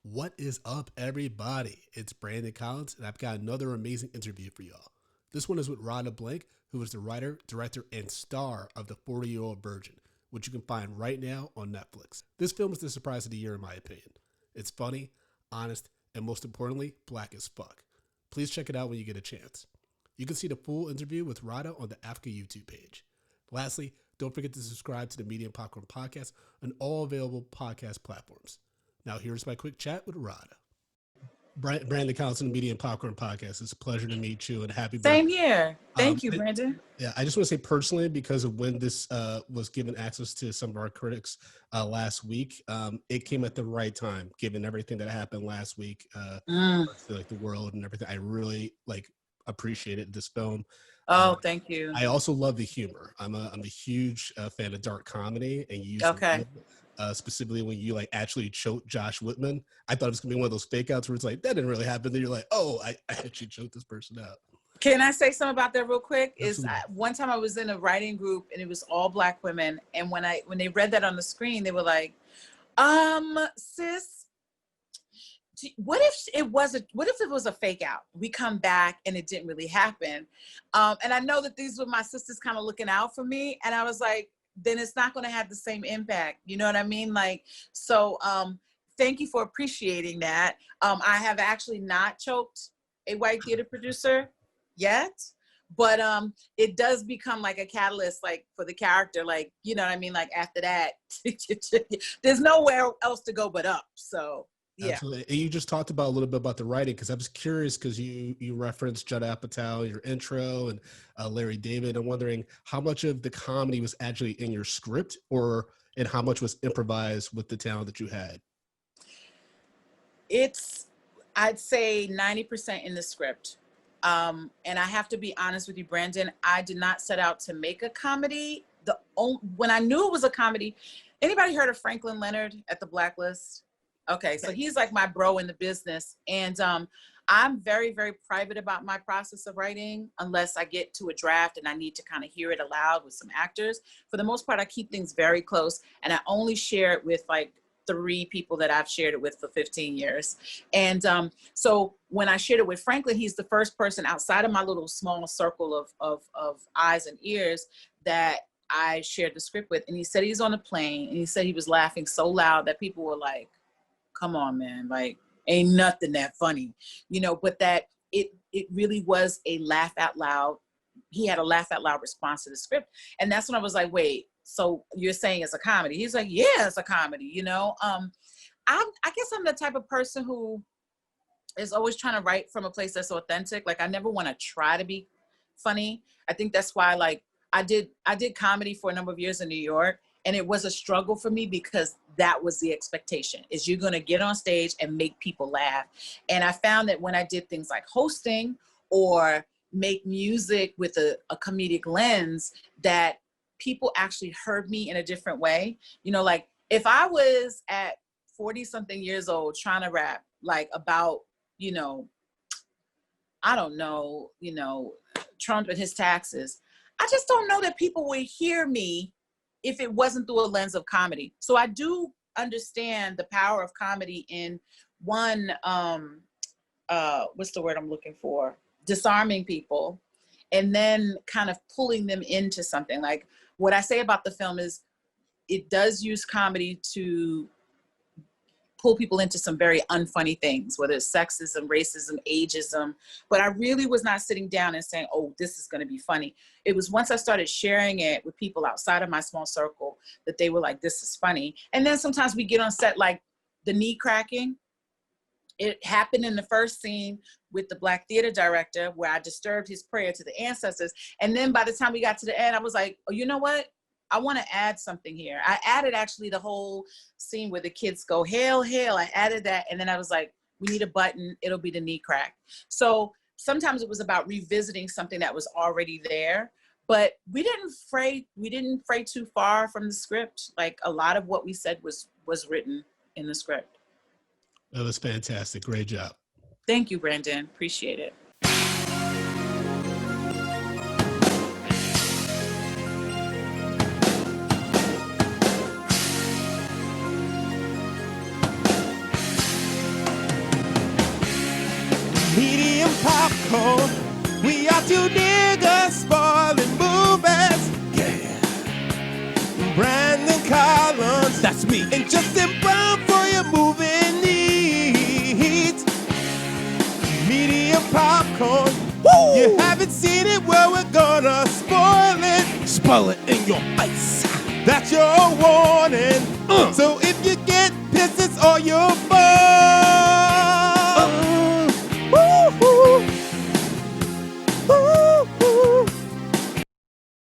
What is up, everybody? It's Brandon Collins, and I've got another amazing interview for y'all. This one is with Radha Blank, who is the writer, director, and star of The 40-Year-Old Virgin, which you can find right now on Netflix. This film is the surprise of the year, in my opinion. It's funny, honest, and most importantly, black as fuck. Please check it out when you get a chance. You can see the full interview with Radha on the AAFCA YouTube page. Lastly, don't forget to subscribe to the Media and Popcorn Podcast on all available podcast platforms. Now, here's my quick chat with Radha. Brandon Collins, Media and Popcorn Podcast. It's a pleasure to meet you, and happy birthday. Same here. Thank you, Brandon. I just want to say personally, because of when this was given access to some of our critics last week, it came at the right time, given everything that happened last week, like the world and everything. I really appreciated this film. Thank you. I also love the humor. I'm a huge fan of dark comedy, and you specifically when you actually choked Josh Whitman. I thought it was gonna be one of those fake outs where it's like that didn't really happen. Then you're like, oh, I actually choked this person out. Can I say something about that real quick? One time I was in a writing group and it was all Black women, and when they read that on the screen, they were like, sis, what if it was a fake out? We come back and it didn't really happen. And I know that these were my sisters kind of looking out for me, and I was like, then it's not going to have the same impact. You know what I mean? Thank you for appreciating that. I have actually not choked a white theater producer yet, but it does become like a catalyst, for the character, you know what I mean? After that, there's nowhere else to go but up. So yeah. Absolutely. And you just talked about a little bit about the writing, because I was curious because you referenced Judd Apatow in your intro and Larry David. I'm wondering how much of the comedy was actually in your script, and how much was improvised with the talent that you had? I'd say 90% in the script. And I have to be honest with you, Brandon, I did not set out to make a comedy. When I knew it was a comedy, anybody heard of Franklin Leonard at the Blacklist? Okay, so he's like my bro in the business. And I'm very, very private about my process of writing, unless I get to a draft and I need to kind of hear it aloud with some actors. For the most part, I keep things very close, and I only share it with 3 people that I've shared it with for 15 years. And so when I shared it with Franklin, he's the first person outside of my little small circle of eyes and ears that I shared the script with. And he said he's on a plane, and he said he was laughing so loud that people were like, come on, man, ain't nothing that funny, but that it really was a laugh out loud. He had a laugh out loud response to the script. And that's when I was like, wait, so you're saying it's a comedy? He's like, yeah, it's a comedy, I guess I'm the type of person who is always trying to write from a place that's authentic. I never want to try to be funny. I think that's why, I did comedy for a number of years in New York, and it was a struggle for me because that was the expectation, is you're going to get on stage and make people laugh. And I found that when I did things like hosting or make music with a comedic lens, that people actually heard me in a different way. If I was at 40 something years old trying to rap about, I don't know, Trump and his taxes, I just don't know that people would hear me if it wasn't through a lens of comedy. So I do understand the power of comedy in one, what's the word I'm looking for? Disarming people, and then kind of pulling them into something. What I say about the film is it does use comedy to pull people into some very unfunny things, whether it's sexism, racism, ageism. But I really was not sitting down and saying, oh, this is going to be funny. It was once I started sharing it with people outside of my small circle that they were like, this is funny. And then sometimes we get on set, the knee cracking. It happened in the first scene with the Black theater director, where I disturbed his prayer to the ancestors. And then by the time we got to the end, I was like, oh, you know what? I want to add something here. I added actually the whole scene where the kids go, hail, hail. I added that. And then I was like, we need a button. It'll be the knee crack. So sometimes it was about revisiting something that was already there, but we didn't fray too far from the script. A lot of what we said was written in the script. That was fantastic. Great job. Thank you, Brandon. Appreciate it. popcorn. We are two niggas spoiling movies. Yeah. Brandon Collins, That's me. and Justin Brown for your movie needs. Medium popcorn. Woo! You haven't seen it, well, we're gonna spoil it. Spoil it in your face. That's your warning. So if you get pissed, it's all your fault.